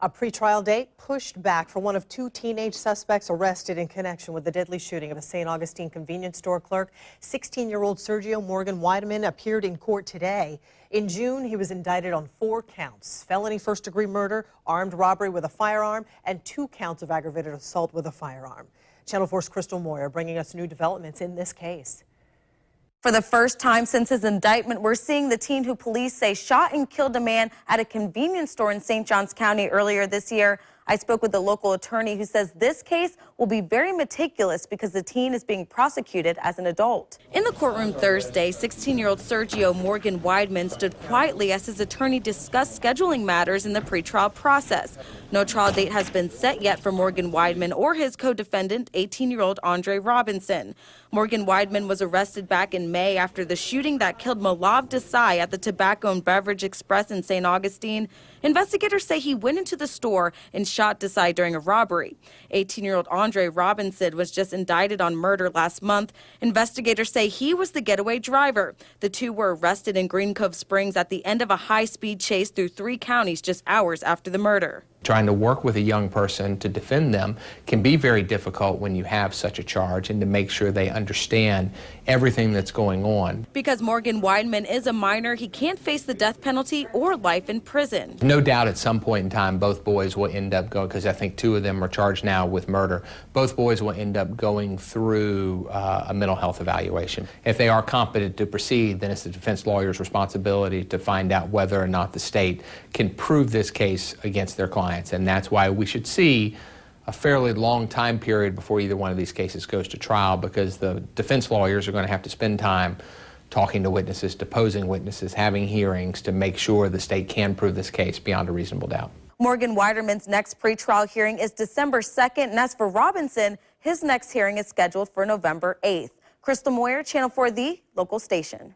A pretrial date pushed back for one of two teenage suspects arrested in connection with the deadly shooting of a St. Augustine convenience store clerk. 16-year-old Sergio Morgan Weideman appeared in court today. In June, he was indicted on 4 counts: felony first-degree murder, armed robbery with a firearm, and 2 counts of aggravated assault with a firearm. Channel 4's Crystal Moyer bringing us new developments in this case. For the first time since his indictment, we're seeing the teen who police say shot and killed a man at a convenience store in St. Johns County earlier this year. I spoke with the local attorney who says this case will be very meticulous because the teen is being prosecuted as an adult. In the courtroom Thursday, 16-year-old Sergio Morgan Weideman stood quietly as his attorney discussed scheduling matters in the pretrial process. No trial date has been set yet for Morgan Weideman or his co-defendant, 18-year-old Andre Robinson. Morgan Weideman was arrested back in May after the shooting that killed Malav Desai at the Tobacco and Beverage Express in St. Augustine. Investigators say he went into the store and shot Desai during a robbery. 18-year-old Andre Robinson was just indicted on murder last month. Investigators say he was the getaway driver. The two were arrested in Green Cove Springs at the end of a high-speed chase through 3 counties just hours after the murder. Trying to work with a young person to defend them can be very difficult when you have such a charge, and to make sure they understand everything that's going on. Because Morgan Weideman is a minor, he can't face the death penalty or life in prison. No doubt at some point in time both boys will end up going, because I think 2 of them are charged now with murder, both boys will end up going through a mental health evaluation. If they are competent to proceed, then it's the defense lawyer's responsibility to find out whether or not the state can prove this case against their client. And that's why we should see a fairly long time period before either one of these cases goes to trial, because the defense lawyers are going to have to spend time talking to witnesses, deposing witnesses, having hearings to make sure the state can prove this case beyond a reasonable doubt. Morgan Weideman's next pretrial hearing is December 2nd, and as for Robinson, his next hearing is scheduled for November 8th. Crystal Moyer, Channel 4, the local station.